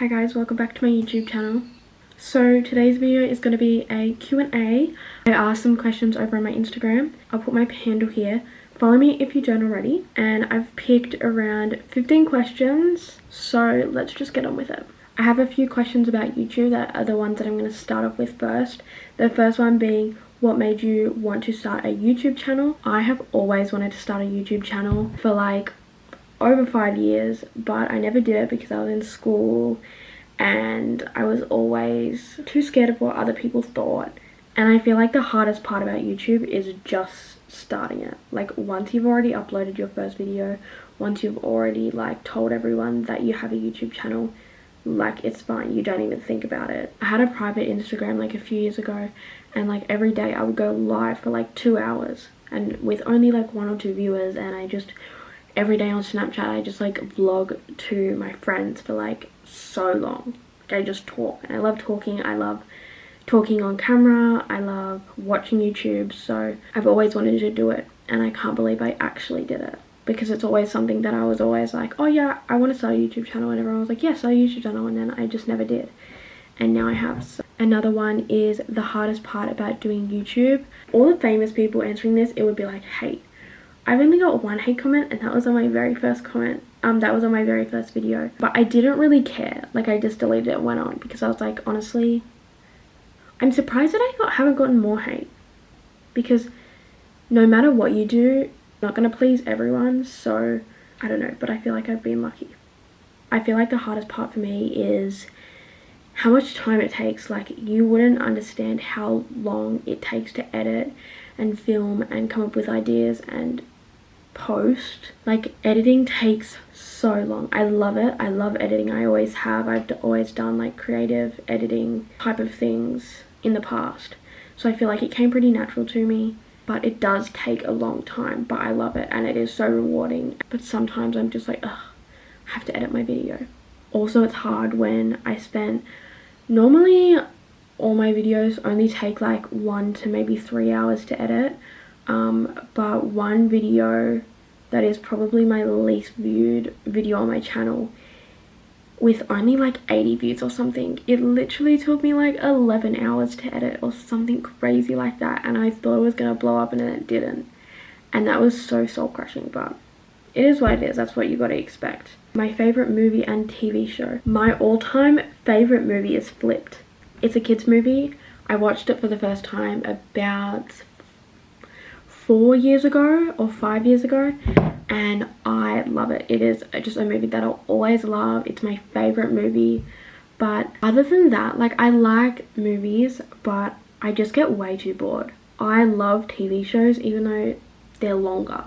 Hi guys, welcome back to my YouTube channel. So today's video is going to be a Q&A. I asked some questions over on my Instagram. I'll put my handle here. Follow me if you don't already. And I've picked around 15 questions. So let's just get on with it. I have a few questions about YouTube that are the ones that I'm going to start off with first. The first one being, what made you want to start a YouTube channel? I have always wanted to start a YouTube channel for like over 5 years, but I never did it because I was in school and I was always too scared of what other people thought. And I feel like the hardest part about YouTube is just starting it. Like once you've already uploaded your first video, once you've already like told everyone that you have a YouTube channel, like it's fine, you don't even think about it. I had a private Instagram like a few years ago, and like every day I would go live for like 2 hours and with only like 1 or 2 viewers, and I just every day on Snapchat I just like vlog to my friends for like so long. Like, I just talk, and I love talking. I love talking on camera. I love watching YouTube. So I've always wanted to do it, and I can't believe I actually did it, because it's always something that I was always like, oh yeah, I want to start a YouTube channel, and everyone was like, yes, start a YouTube channel, and then I just never did, and now I have. So another one is the hardest part about doing YouTube. All the famous people answering this, it would be like hate. I've only got 1 hate comment, and that was on my very first comment. That was on my very first video. But I didn't really care. Like, I just deleted it and went on, because I was like, honestly, I'm surprised that I haven't gotten more hate. Because no matter what you do, you're not going to please everyone. So, I don't know, but I feel like I've been lucky. I feel like the hardest part for me is how much time it takes. Like, you wouldn't understand how long it takes to edit and film and come up with ideas and post. Like, editing takes so long. I love it. I love editing. I always have. I've always done like creative editing type of things in the past, so I feel like it came pretty natural to me. But it does take a long time, but I love it, and it is so rewarding. But sometimes I'm just like, ugh, I have to edit my video. Also, it's hard when I spend, normally all my videos only take like 1 to maybe 3 hours to edit, but one video that is probably my least viewed video on my channel, with only like 80 views or something, it literally took me like 11 hours to edit or something crazy like that, and I thought it was gonna blow up and then it didn't, and that was so soul crushing. But it is what it is. That's what you gotta expect. My favorite movie and TV show. My all-time favorite movie is Flipped. It's a kids movie. I watched it for the first time about 4 years ago or 5 years ago, and I love it. It is just a movie that I'll always love. It's my favorite movie. But other than that, like, I like movies, but I just get way too bored. I love TV shows even though they're longer,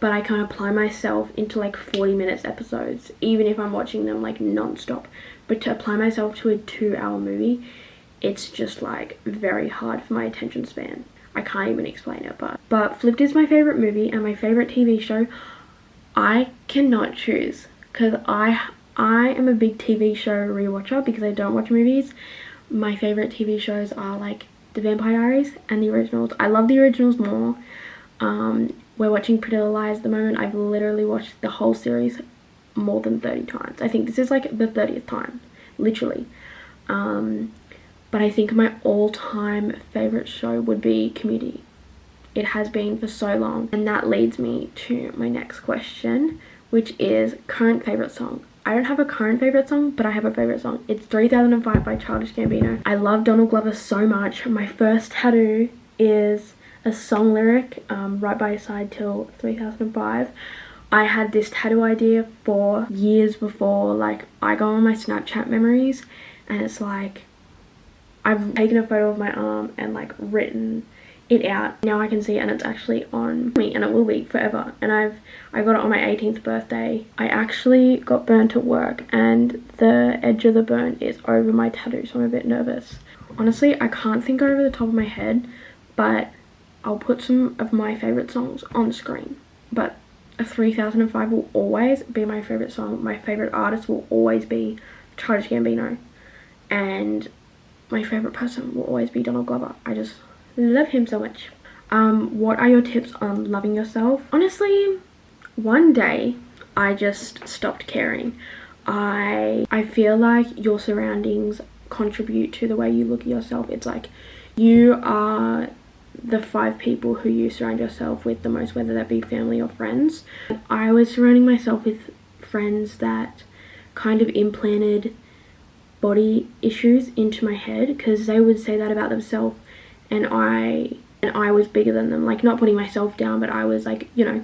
but I can apply myself into like 40 minutes episodes even if I'm watching them like non-stop. But to apply myself to a 2-hour movie, it's just like very hard for my attention span. I can't even explain it. But Flipped is my favorite movie, and my favorite TV show, I cannot choose, because I am a big TV show rewatcher because I don't watch movies. My favorite TV shows are like The Vampire Diaries and the originals. I love the originals more. We're watching Pretty Little Liars at the moment. I've literally watched the whole series more than 30 times. I think this is like the 30th time, literally. But I think my all-time favorite show would be Community. It has been for so long. And that leads me to my next question, which is current favorite song. I don't have a current favorite song, but I have a favorite song. It's 3005 by Childish Gambino. I love Donald Glover so much. My first tattoo is a song lyric, Right By Your Side Till 3005. I had this tattoo idea for years before. Like, I go on my Snapchat memories, and it's like, I've taken a photo of my arm and like written it out. Now I can see it, and it's actually on me, and it will be forever. And I got it on my 18th birthday. I actually got burnt at work, and the edge of the burn is over my tattoo, so I'm a bit nervous. Honestly, I can't think over the top of my head, but I'll put some of my favorite songs on the screen. But 3005 will always be my favorite song. My favorite artist will always be Childish Gambino, and my favorite person will always be Donald Glover. I just love him so much. What are your tips on loving yourself? Honestly, one day I just stopped caring. I feel like your surroundings contribute to the way you look at yourself. It's like you are the 5 people who you surround yourself with the most, whether that be family or friends. I was surrounding myself with friends that kind of implanted body issues into my head, because they would say that about themselves, and I was bigger than them. Like, not putting myself down, but I was like, you know,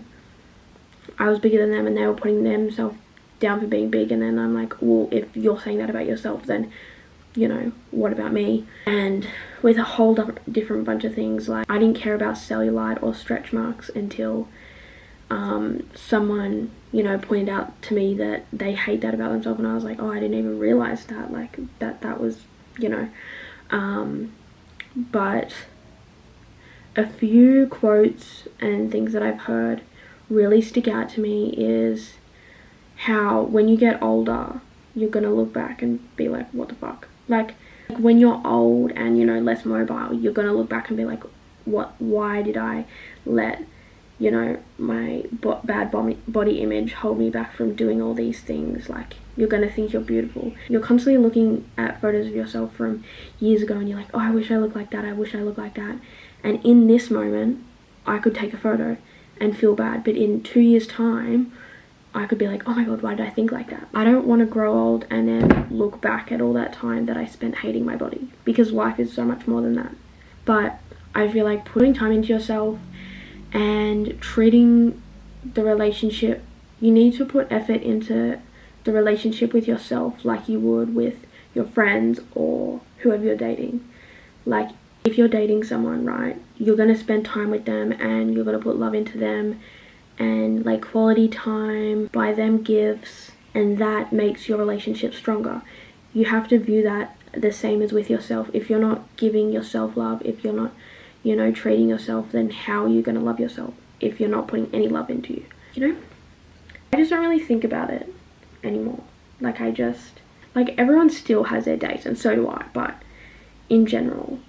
I was bigger than them, and they were putting themselves down for being big. And then I'm like, well, if you're saying that about yourself, then, you know, what about me? And with a whole different bunch of things, like I didn't care about cellulite or stretch marks until someone, you know, pointed out to me that they hate that about themselves, and I was like, oh, I didn't even realize that, like that was, you know. But a few quotes and things that I've heard really stick out to me is how when you get older, you're gonna look back and be like, what the fuck? Like when you're old and, you know, less mobile, you're gonna look back and be like, why did I let, you know, my bad body image hold me back from doing all these things? Like, you're gonna think you're beautiful. You're constantly looking at photos of yourself from years ago and you're like, oh, I wish I looked like that, I wish I looked like that. And in this moment, I could take a photo and feel bad, but in 2 years' time, I could be like, oh my god, why did I think like that? I don't want to grow old and then look back at all that time that I spent hating my body, because life is so much more than that. But I feel like putting time into yourself and treating the relationship, you need to put effort into the relationship with yourself like you would with your friends or whoever you're dating. Like, if you're dating someone, right, you're going to spend time with them and you're going to put love into them and like quality time, buy them gifts, and that makes your relationship stronger. You have to view that the same as with yourself. If you're not giving yourself love, if you're not, you know, treating yourself, then how are you going to love yourself if you're not putting any love into you? You know, I just don't really think about it anymore. Like, everyone still has their days, and so do I, but in general,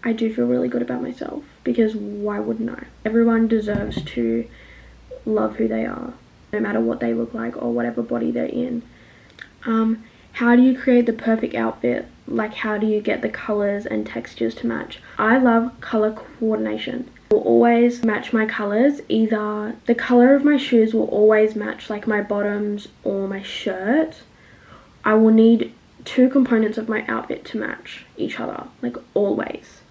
I do feel really good about myself, because why wouldn't I? Everyone deserves to love who they are, no matter what they look like or whatever body they're in. How do you create the perfect outfit? Like, how do you get the colors and textures to match? I love color coordination. I will always match my colors. Either the color of my shoes will always match like my bottoms or my shirt. I will need 2 components of my outfit to match each other, like always.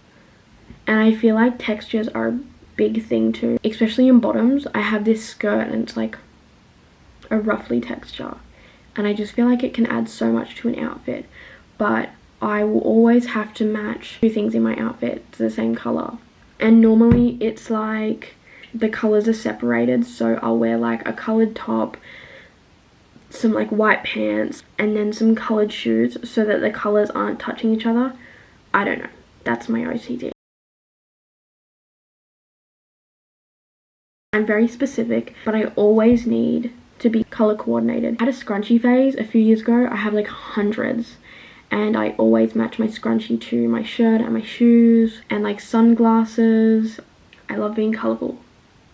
And I feel like textures are a big thing too, especially in bottoms. I have this skirt and it's like a ruffly texture, and I just feel like it can add so much to an outfit. But I will always have to match 2 things in my outfit to the same color, and normally it's like the colors are separated, so I'll wear like a colored top, some like white pants, and then some colored shoes so that the colors aren't touching each other. I don't know, that's my OCD. I'm very specific, but I always need to be color coordinated. I had a scrunchie phase a few years ago. I have like hundreds, and I always match my scrunchie to my shirt and my shoes and like sunglasses. I love being colorful,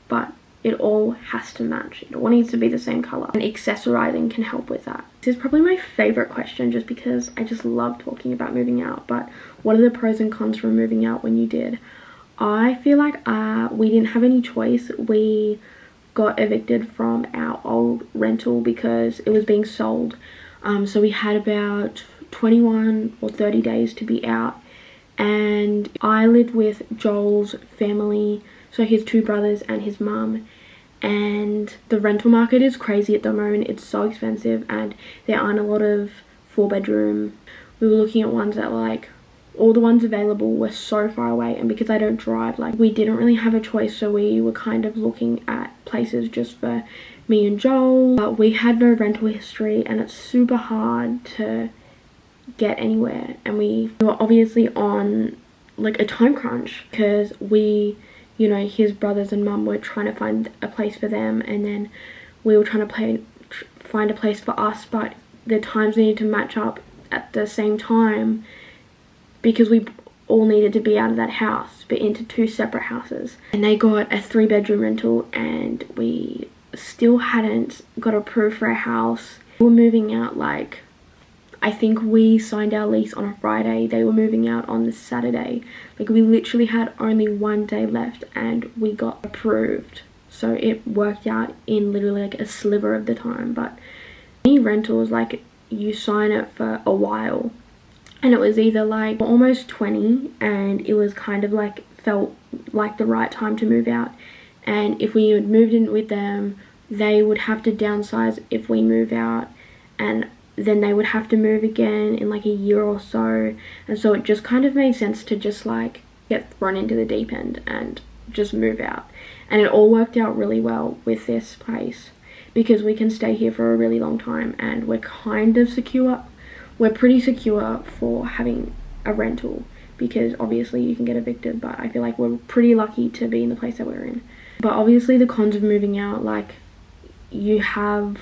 but it all has to match. It all needs to be the same color, and accessorizing can help with that. This is probably my favorite question, just because I just love talking about moving out. But what are the pros and cons from moving out when you did? I feel like we didn't have any choice. We got evicted from our old rental because it was being sold. So we had about 21 or 30 days to be out, and I lived with Joel's family, so his 2 brothers and his mum. And the rental market is crazy at the moment. It's so expensive, and there aren't a lot of 4-bedroom. We were looking at ones that were like, all the ones available were so far away, and because I don't drive, like, we didn't really have a choice, so we were kind of looking at places just for me and Joel. But we had no rental history, and it's super hard to get anywhere, and we were obviously on like a time crunch, because we, you know, his brothers and mum were trying to find a place for them, and then we were trying to find a place for us, but the times needed to match up at the same time, because we all needed to be out of that house but into 2 separate houses. And they got a 3-bedroom rental, and we still hadn't got approved for a house, We were moving out, like, I think we signed our lease on a Friday. They were moving out on the Saturday. Like, we literally had only one day left and we got approved. So it worked out in literally like a sliver of the time. But any rentals, like, you sign it for a while. And it was either like almost 20 and it was kind of like felt like the right time to move out. And if we had moved in with them, they would have to downsize if we move out, and then they would have to move again in like a year or so. And so it just kind of made sense to just like get thrown into the deep end and just move out. And it all worked out really well with this place because we can stay here for a really long time and we're kind of secure. We're pretty secure for having a rental because obviously you can get evicted, but I feel like we're pretty lucky to be in the place that we're in. But obviously the cons of moving out, like, you have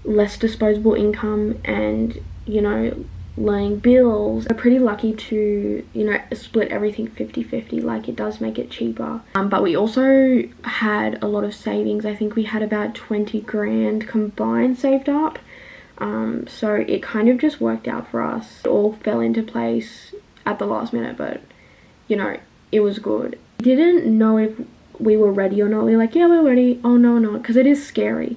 less disposable income and, you know, learning bills. We're pretty lucky to, you know, split everything 50-50. Like, it does make it cheaper. But we also had a lot of savings. I think we had about 20 grand combined saved up. So it kind of just worked out for us. It all fell into place at the last minute, but, you know, it was good. We didn't know if we were ready or not. We were like, yeah, we're ready. Oh, no, we're not, because it is scary.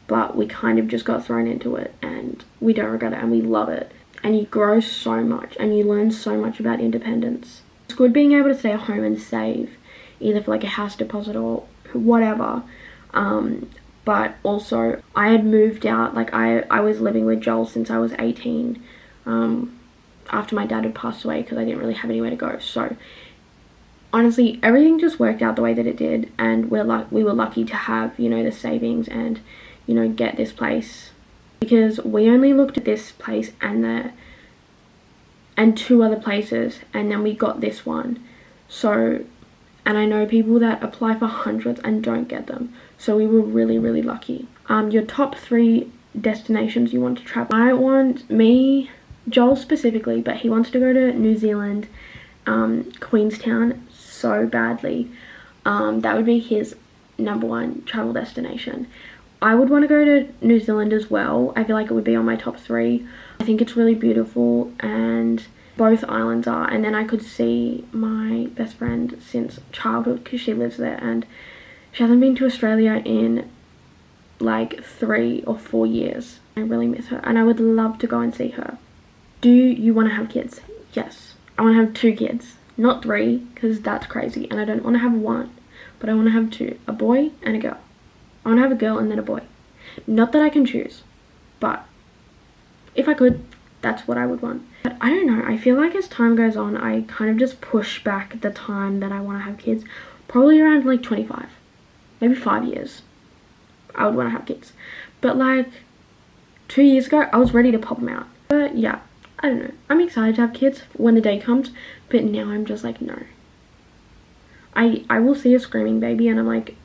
But we kind of just got thrown into it and we don't regret it and we love it. And you grow so much and you learn so much about independence. It's good being able to stay at home and save, either for like a house deposit or whatever. But also I had moved out, like I was living with Joel since I was 18, after my dad had passed away because I didn't really have anywhere to go. So honestly, everything just worked out the way that it did, and we were lucky to have, you know, the savings and, you know, get this place, because we only looked at this place and two other places, and then we got this one. So, and I know people that apply for hundreds and don't get them, so we were really, really lucky. Your top 3 destinations you want to travel. Joel specifically, but he wants to go to New Zealand, Queenstown so badly. That would be his #1 travel destination. I would want to go to New Zealand as well. I feel like it would be on my top 3. I think it's really beautiful and both islands are. And then I could see my best friend since childhood because she lives there and she hasn't been to Australia in like 3 or 4 years. I really miss her and I would love to go and see her. Do you want to have kids? Yes. I want to have 2 kids, not 3 because that's crazy, and I don't want to have 1, but I want to have 2, a boy and a girl. I want to have a girl and then a boy. Not that I can choose, but if I could, that's what I would want. But I don't know, I feel like as time goes on, I kind of just push back the time that I want to have kids. Probably around like 25, maybe 5 years, I would want to have kids. But like 2 years ago, I was ready to pop them out. But yeah, I don't know. I'm excited to have kids when the day comes, but now I'm just like, no. I will see a screaming baby and I'm like,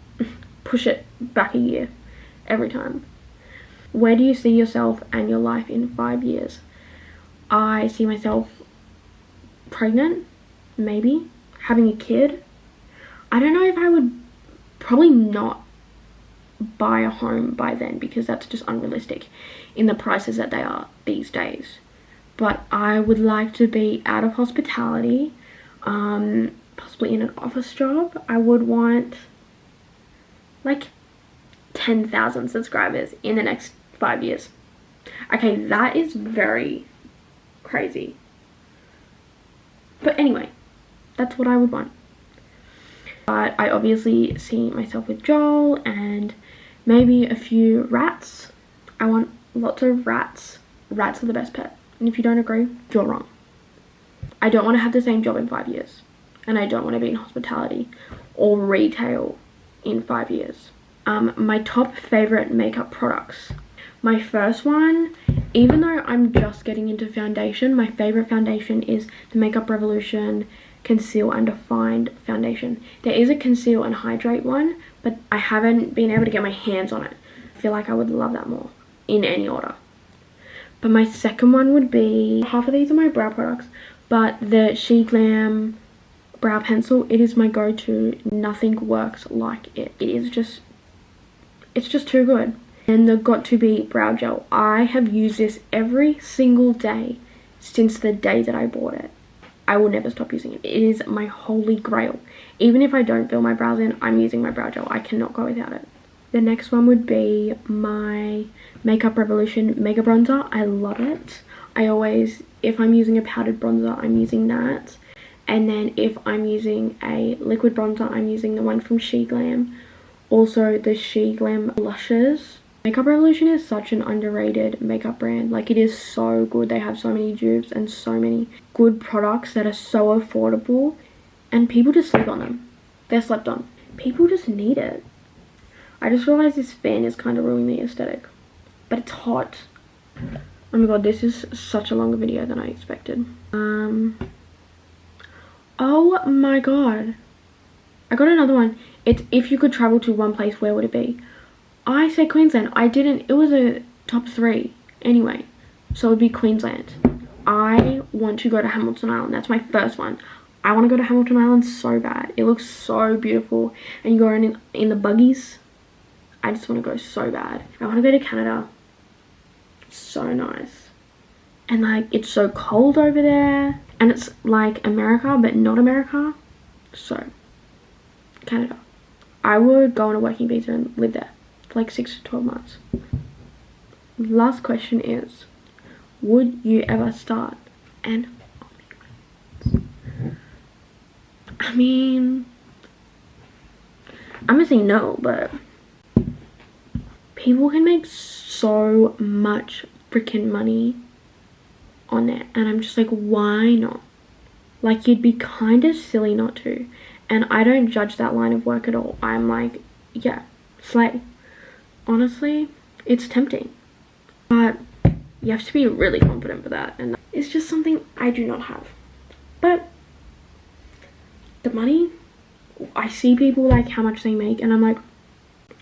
push it back a year every time. Where do you see yourself and your life in 5 years? I see myself pregnant, maybe, having a kid. I don't know if I would, probably not buy a home by then because that's just unrealistic in the prices that they are these days. But I would like to be out of hospitality, possibly in an office job. I would want like 10,000 subscribers in the next 5 years. Okay, that is very crazy. But anyway, that's what I would want. But I obviously see myself with Joel and maybe a few rats. I want lots of rats. Rats are the best pet. And if you don't agree, you're wrong. I don't want to have the same job in 5 years. And I don't want to be in hospitality or retail in 5 years. My top favorite makeup products. My first one, even though I'm just getting into foundation, my favorite foundation is the Makeup Revolution Conceal and Define foundation. There is a Conceal and Hydrate one, but I haven't been able to get my hands on it. I feel like I would love that more in any order. But my second one would be, half of these are my brow products, but the She Glam brow pencil, it is my go-to. Nothing works like it. It's just too good. and the Got2b brow gel. I have used this every single day since the day that I bought it. I will never stop using it. It is my holy grail. Even if I don't fill my brows in, I'm using my brow gel. I cannot go without it. The next one would be my Makeup Revolution Mega Bronzer. I love it. I always, if I'm using a powdered bronzer, I'm using that. And then if I'm using a liquid bronzer, I'm using the one from SheGlam. Also the SheGlam blushes. Makeup Revolution is such an underrated makeup brand. Like, it is so good. They have so many dupes and so many good products that are so affordable. And people just sleep on them. They're slept on. People just need it. I just realized this fan is kind of ruining the aesthetic. But it's hot. Oh my god, this is such a longer video than I expected. Oh my god. I got another one. It's if you could travel to one place, where would it be? I said Queensland. I didn't. It was a top 3 anyway. So it would be Queensland. I want to go to Hamilton Island. That's my first one. I want to go to Hamilton Island so bad. It looks so beautiful. And you go around in the buggies. I just want to go so bad. I want to go to Canada. So nice. And like, it's so cold over there. And it's like America, but not America. So, Canada. I would go on a working visa and live there for like 6 to 12 months. Last question is, would you ever start an OnlyFans? I mean, I'm gonna say no, but people can make so much freaking money on it, and I'm just like, why not? Like, you'd be kind of silly not to. And I don't judge that line of work at all. I'm like, yeah, slay. Honestly, it's tempting, but you have to be really confident for that, and it's just something I do not have. But the money, I see people like how much they make, and I'm like,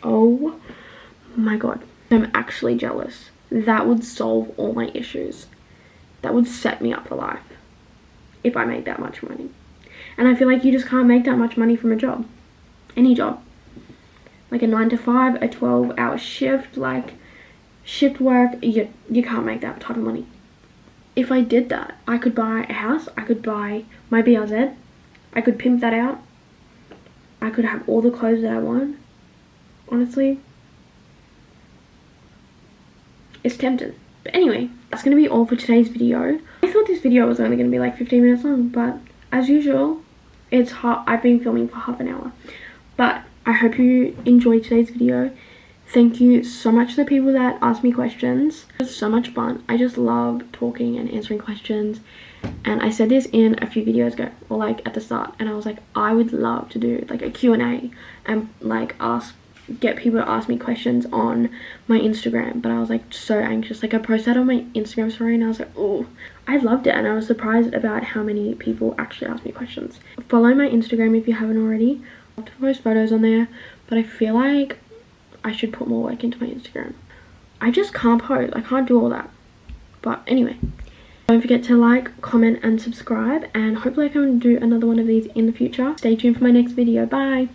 oh my god, I'm actually jealous. That would solve all my issues. That would set me up for life if I made that much money. And I feel like you just can't make that much money from a job. Any job. Like a 9 to 5, a 12-hour shift, like shift work, you can't make that type of money. If I did that, I could buy a house, I could buy my BRZ, I could pimp that out, I could have all the clothes that I want. Honestly, it's tempting. But anyway, that's going to be all for today's video. I thought this video was only going to be like 15 minutes long, but as usual, it's hot. I've been filming for half an hour. But I hope you enjoyed today's video. Thank you so much to the people that asked me questions. It was so much fun. I just love talking and answering questions. And I said this in a few videos ago, or like at the start, and I was like, I would love to do like a Q&A and like get people to ask me questions on my Instagram. But I was like so anxious. Like, I posted that on my Instagram story and I was like, oh, I loved it, and I was surprised about how many people actually asked me questions. Follow my Instagram if you haven't already. I love to post photos on there, but I feel like I should put more work into my Instagram. I just can't post. I can't do all that. But anyway, don't forget to like, comment and subscribe, and hopefully I can do another one of these in the future. Stay tuned for my next video. Bye.